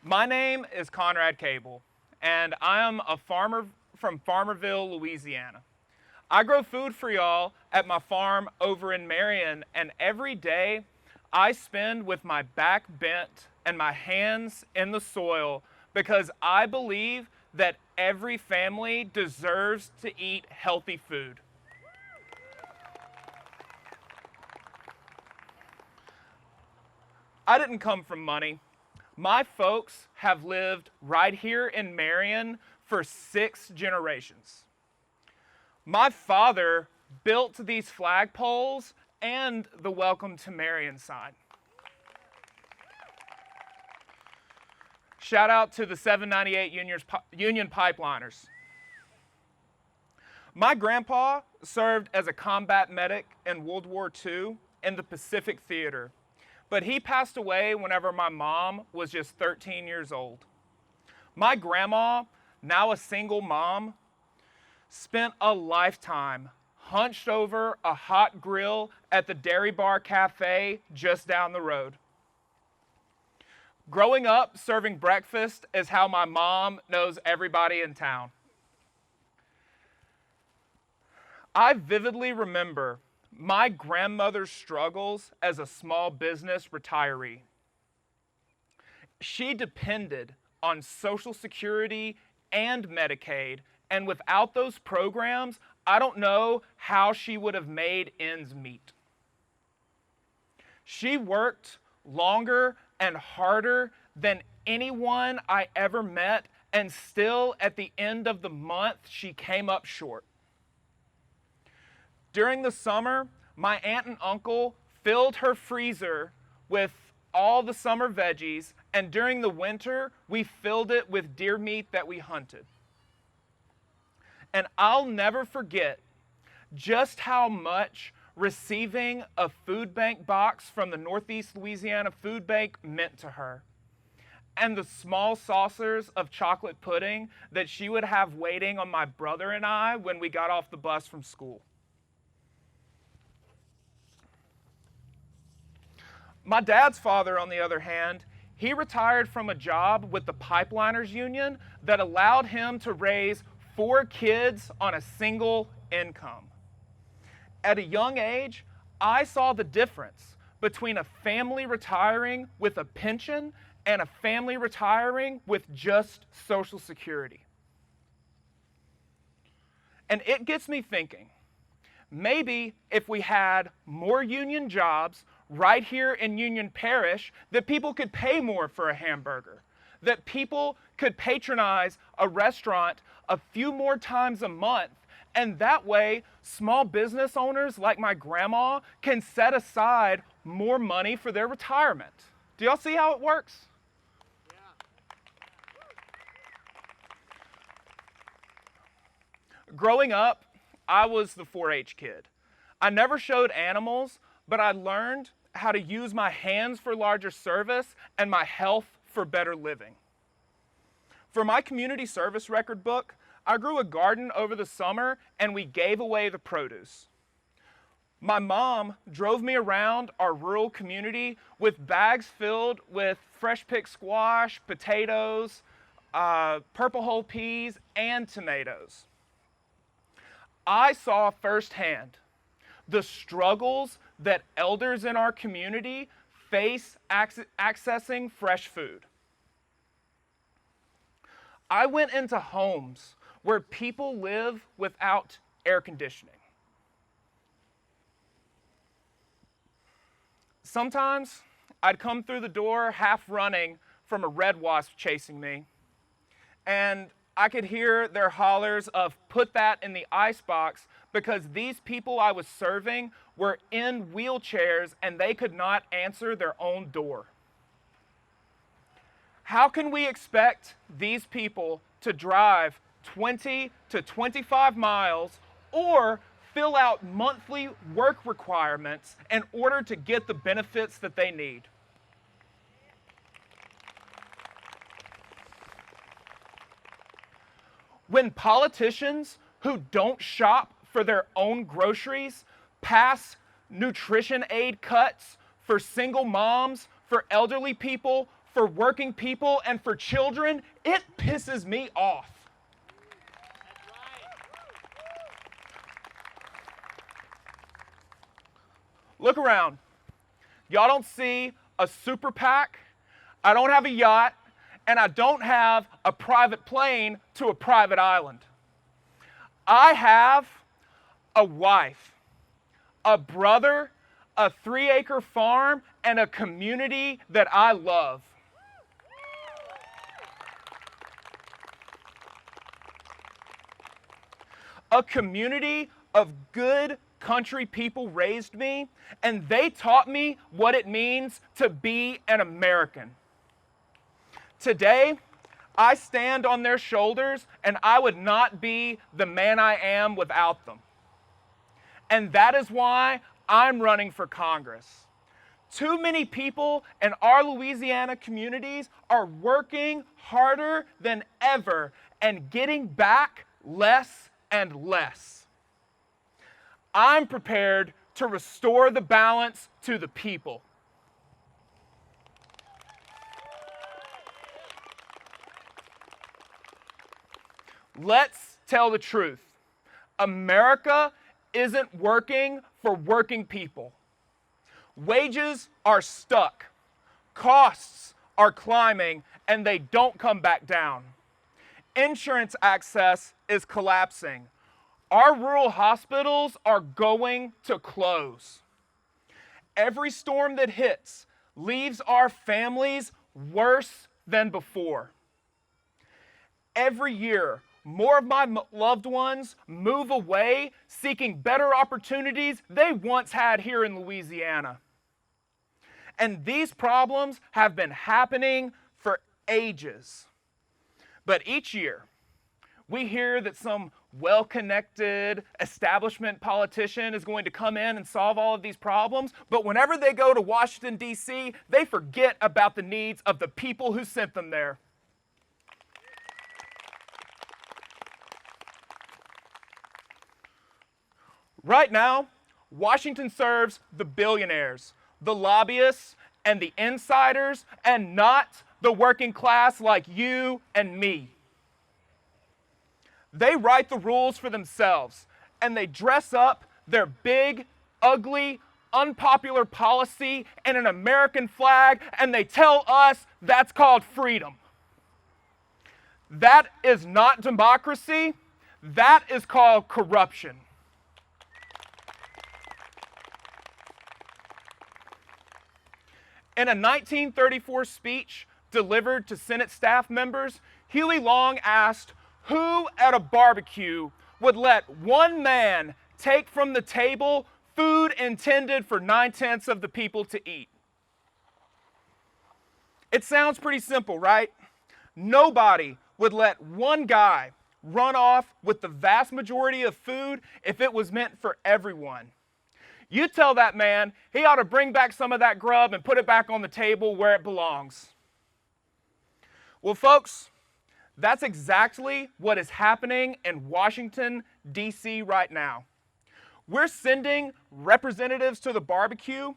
My name is Conrad Cable, and I am a farmer from Farmerville, Louisiana. I grow food for y'all at my farm over in Marion, and every day I spend with my back bent and my hands in the soil because I believe that every family deserves to eat healthy food. I didn't come from money. My folks have lived right here in Marion for 6 generations. My father built these flagpoles and the Welcome to Marion sign. Shout out to the 798 Union Pipeliners. My grandpa served as a combat medic in World War II in the Pacific Theater, but he passed away whenever my mom was just 13 years old. My grandma, now a single mom, spent a lifetime hunched over a hot grill at the Dairy Bar Cafe just down the road. Growing up, serving breakfast is how my mom knows everybody in town. I vividly remember my grandmother's struggles as a small business retiree. She depended on Social Security and Medicaid, and without those programs, I don't know how she would have made ends meet. She worked longer and harder than anyone I ever met, and still at the end of the month, she came up short. During the summer, my aunt and uncle filled her freezer with all the summer veggies, and during the winter, we filled it with deer meat that we hunted. And I'll never forget just how much receiving a food bank box from the Northeast Louisiana Food Bank meant to her. And the small saucers of chocolate pudding that she would have waiting on my brother and I when we got off the bus from school. My dad's father, on the other hand, he retired from a job with the Pipeliners Union that allowed him to raise 4 kids on a single income. At a young age, I saw the difference between a family retiring with a pension and a family retiring with just Social Security. And it gets me thinking, maybe if we had more union jobs right here in Union Parish, that people could pay more for a hamburger, that people could patronize a restaurant a few more times a month, and that way small business owners like my grandma can set aside more money for their retirement. Do y'all see how it works? Growing up, I was the 4-H kid. I never showed animals, but I learned how to use my hands for larger service and my health for better living. For my community service record book, I grew a garden over the summer and we gave away the produce. My mom drove me around our rural community with bags filled with fresh picked squash, potatoes, purple hull peas, and tomatoes. I saw firsthand the struggles that elders in our community face accessing fresh food. I went into homes where people live without air conditioning. Sometimes I'd come through the door half running from a red wasp chasing me, and I could hear their hollers of "put that in the icebox," because these people I was serving were in wheelchairs and they could not answer their own door. How can we expect these people to drive 20 to 25 miles or fill out monthly work requirements in order to get the benefits that they need? When politicians who don't shop for their own groceries pass nutrition aid cuts for single moms, for elderly people, for working people and for children, it pisses me off. Look around. Y'all don't see a super PAC, I don't have a yacht, and I don't have a private plane to a private island. I have a wife, a brother, a 3-acre farm, and a community that I love. A community of good country people raised me, and they taught me what it means to be an American. Today, I stand on their shoulders, and I would not be the man I am without them. And that is why I'm running for Congress. Too many people in our Louisiana communities are working harder than ever and getting back less and less. I'm prepared to restore the balance to the people. Let's tell the truth. America isn't working for working people. Wages are stuck. Costs are climbing, and they don't come back down. Insurance access is collapsing. Our rural hospitals are going to close. Every storm that hits leaves our families worse than before. Every year, more of my loved ones move away seeking better opportunities they once had here in Louisiana. And these problems have been happening for ages. But each year, we hear that some well-connected establishment politician is going to come in and solve all of these problems, but whenever they go to Washington, D.C., they forget about the needs of the people who sent them there. Right now, Washington serves the billionaires, the lobbyists, and the insiders, and not the working class like you and me. They write the rules for themselves, and they dress up their big, ugly, unpopular policy in an American flag, and they tell us that's called freedom. That is not democracy. That is called corruption. In a 1934 speech delivered to Senate staff members, Huey Long asked, who at a barbecue would let one man take from the table food intended for 9/10 of the people to eat? It sounds pretty simple, right? Nobody would let one guy run off with the vast majority of food if it was meant for everyone. You tell that man he ought to bring back some of that grub and put it back on the table where it belongs. Well, folks, that's exactly what is happening in Washington, D.C. right now. We're sending representatives to the barbecue,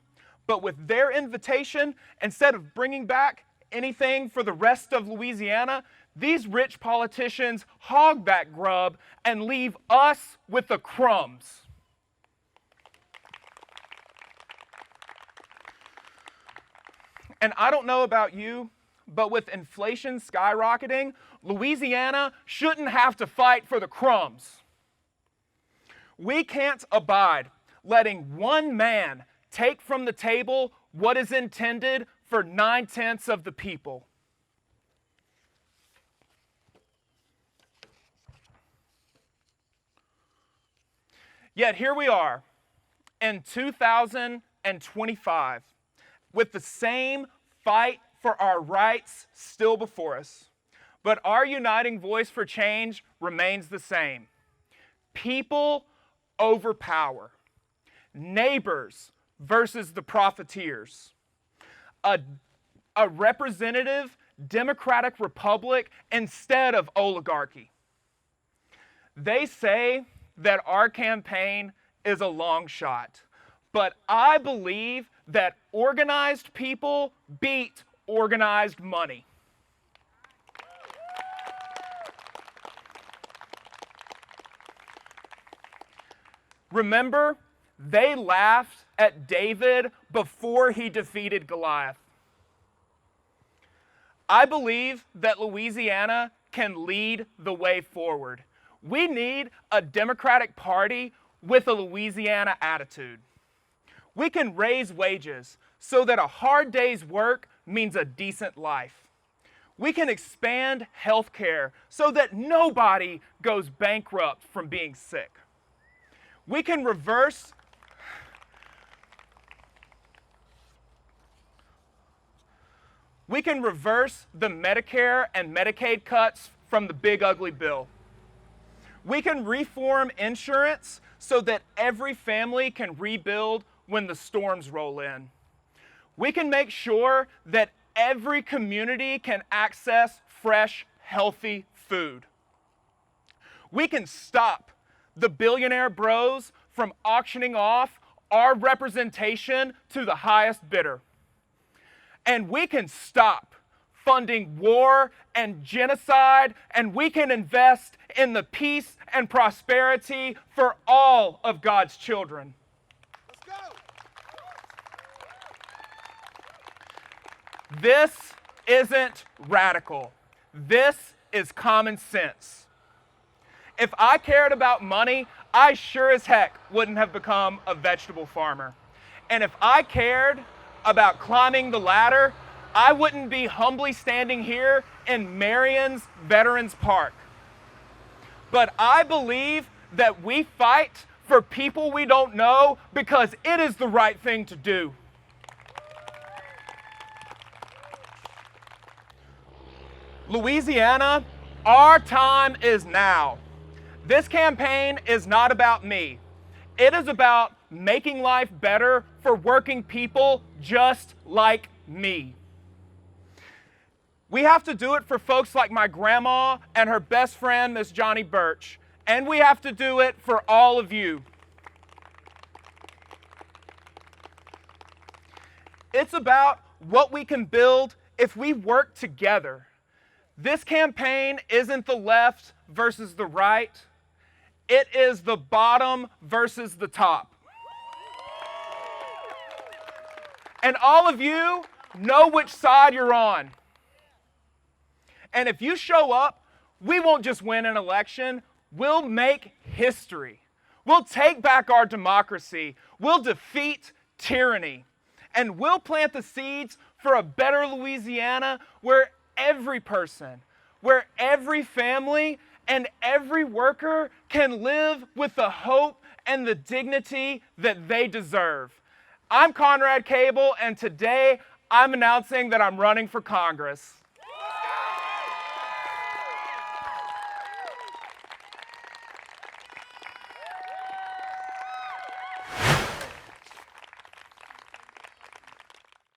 but with their invitation, instead of bringing back anything for the rest of Louisiana, these rich politicians hog that grub and leave us with the crumbs. And I don't know about you, but with inflation skyrocketing, Louisiana shouldn't have to fight for the crumbs. We can't abide letting one man take from the table what is intended for 9/10 of the people. Yet here we are in 2025 with the same fight for our rights still before us. But our uniting voice for change remains the same. People over power. Neighbors versus the profiteers. A representative democratic republic instead of oligarchy. They say that our campaign is a long shot, but I believe that organized people beat organized money. Remember, they laughed at David before he defeated Goliath. I believe that Louisiana can lead the way forward. We need a Democratic Party with a Louisiana attitude. We can raise wages so that a hard day's work means a decent life. We can expand health care so that nobody goes bankrupt from being sick. We can reverse the Medicare and Medicaid cuts from the big ugly bill. We can reform insurance so that every family can rebuild when the storms roll in. We can make sure that every community can access fresh, healthy food. We can stop the billionaire bros from auctioning off our representation to the highest bidder. And we can stop funding war and genocide, and we can invest in the peace and prosperity for all of God's children. Let's go. This isn't radical. This is common sense. If I cared about money, I sure as heck wouldn't have become a vegetable farmer. And if I cared about climbing the ladder, I wouldn't be humbly standing here in Marion's Veterans Park. But I believe that we fight for people we don't know because it is the right thing to do. Louisiana, our time is now. This campaign is not about me. It is about making life better for working people just like me. We have to do it for folks like my grandma and her best friend, Miss Johnny Birch. And we have to do it for all of you. It's about what we can build if we work together. This campaign isn't the left versus the right. It is the bottom versus the top. And all of you know which side you're on. And if you show up, we won't just win an election, we'll make history. We'll take back our democracy. We'll defeat tyranny. And we'll plant the seeds for a better Louisiana where every person, where every family, and every worker can live with the hope and the dignity that they deserve. I'm Conrad Cable, and today I'm announcing that I'm running for Congress.